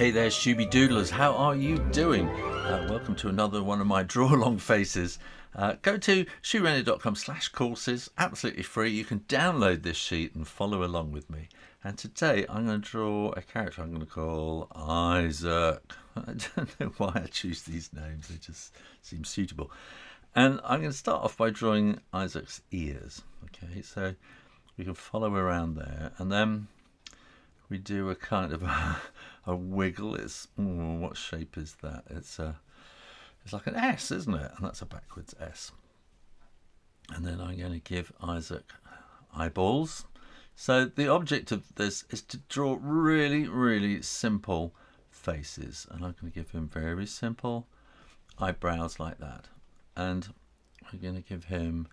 Hey there, Shooby Doodlers, how are you doing? Welcome to another one of my draw along faces. Go to shoorayner.com/courses, absolutely free. You can download this sheet and follow along with me. And today I'm going to draw a character I'm going to call Isaac. I don't know why I choose these names, they just seem suitable. And I'm going to start off by drawing Isaac's ears. Okay, so we can follow around there, and then we do a kind of a wiggle. It's what shape is that? It's like an S, isn't it? And that's a backwards S. And then I'm going to give Isaac eyeballs. So the object of this is to draw really, really simple faces, and I'm going to give him very simple eyebrows like that. And we're going to give him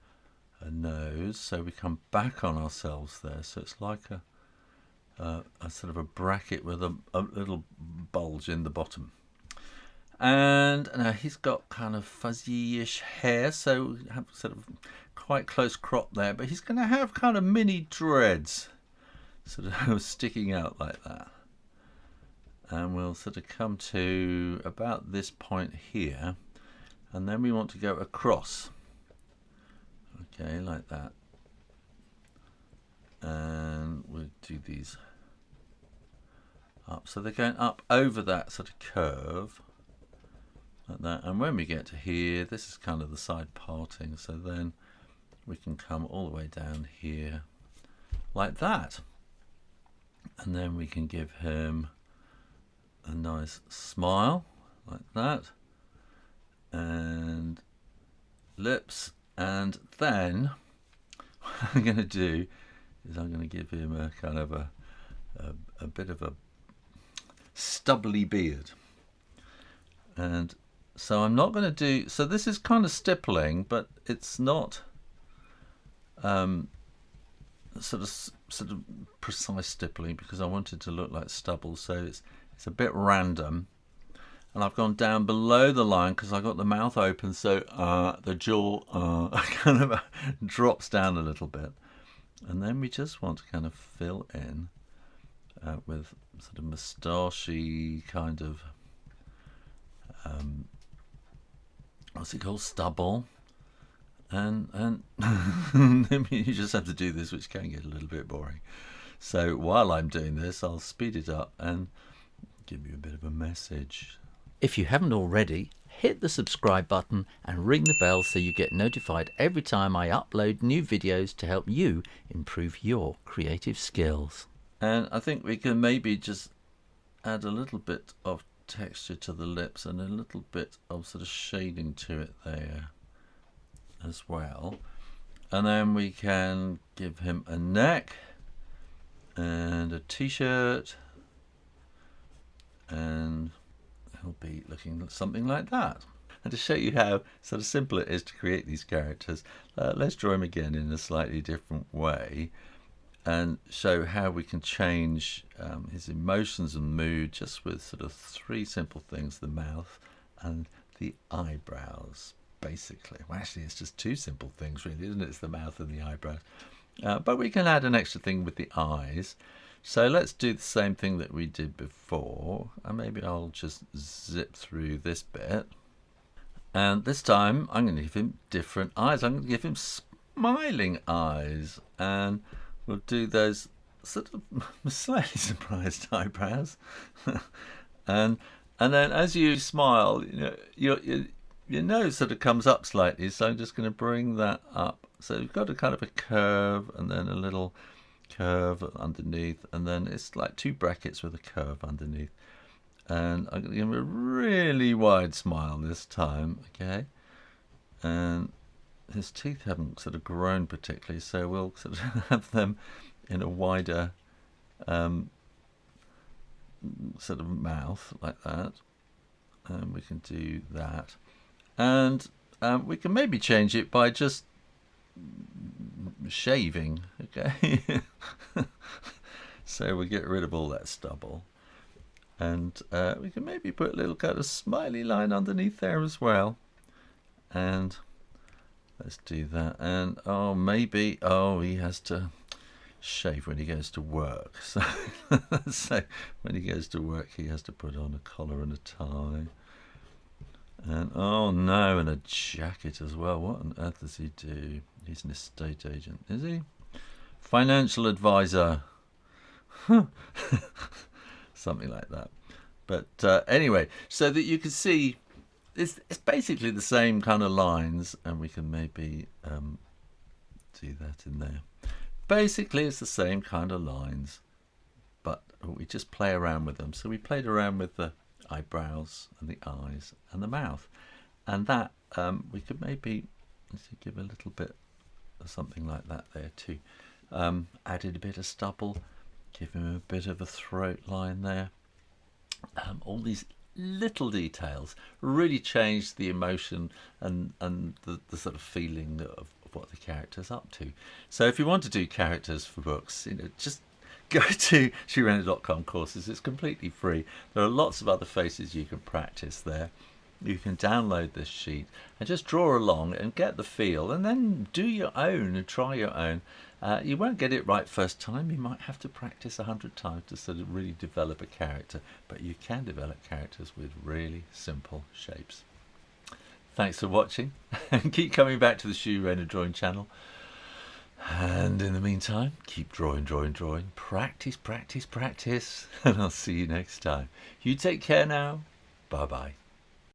a nose, so we come back on ourselves there. So it's like a sort of a bracket with a little bulge in the bottom. And now he's got kind of fuzzy-ish hair, so we have sort of quite close crop there, but he's going to have kind of mini dreads sort of sticking out like that. And we'll sort of come to about this point here, and then we want to go across. Okay, like that. And we'll do these up, so they're going up over that sort of curve like that. And when we get to here, this is kind of the side parting, so then we can come all the way down here like that, and then we can give him a nice smile like that, and lips. And then what I'm going to do is I'm going to give him a kind of a bit of a stubbly beard. And so I'm not going to do, so this is kind of stippling, but it's not sort of precise stippling, because I want it to look like stubble, so it's a bit random. And I've gone down below the line because I got the mouth open, so the jaw kind of drops down a little bit. And then we just want to kind of fill in with sort of moustachey kind of what's it called, stubble, and you just have to do this, which can get a little bit boring. So while I'm doing this, I'll speed it up and give you a bit of a message. If you haven't already, hit the subscribe button and ring the bell so you get notified every time I upload new videos to help you improve your creative skills. And I think we can maybe just add a little bit of texture to the lips and a little bit of sort of shading to it there as well. And then we can give him a neck and a t-shirt, and he'll be looking something like that. And to show you how sort of simple it is to create these characters, let's draw him again in a slightly different way and show how we can change his emotions and mood just with sort of three simple things: the mouth and the eyebrows, basically. Well, actually it's just two simple things really, isn't it? It's the mouth and the eyebrows, but we can add an extra thing with the eyes. So let's do the same thing that we did before, and maybe I'll just zip through this bit. And this time I'm going to give him different eyes. I'm going to give him smiling eyes, and we'll do those sort of slightly surprised eyebrows. and then as you smile, your nose sort of comes up slightly, so I'm just going to bring that up. So you've got a kind of a curve and then a little curve underneath, and then it's like two brackets with a curve underneath. And I'm going to give him a really wide smile this time, okay? And his teeth haven't sort of grown particularly, so we'll sort of have them in a wider sort of mouth like that. And we can do that. And we can maybe change it by just shaving, okay? So we get rid of all that stubble, and we can maybe put a little kind of smiley line underneath there as well. And let's do that. And maybe he has to shave when he goes to work. So, so when he goes to work, he has to put on a collar and a tie. And oh no, and a jacket as well. What on earth does he do? He's an estate agent, is he? Financial advisor. Something like that. But anyway, so that you can see, it's basically the same kind of lines, and we can maybe do that in there. Basically, it's the same kind of lines, but we just play around with them. So we played around with the eyebrows and the eyes and the mouth, and that we could maybe give a little bit of something like that there too. Added a bit of stubble, give him a bit of a throat line there. All these little details really changed the emotion and the sort of feeling of what the character's up to. So if you want to do characters for books, just go to ShooRayner.com courses. It's completely free. There are lots of other faces you can practice there. You can download this sheet and just draw along and get the feel, and then do your own and try your own. You won't get it right first time. You might have to practice 100 times to sort of really develop a character, but you can develop characters with really simple shapes. Thanks for watching, and keep coming back to the Shoo Rayner drawing channel. And in the meantime, keep drawing, drawing, drawing. Practice, practice, practice, and I'll see you next time. You take care now. Bye-bye.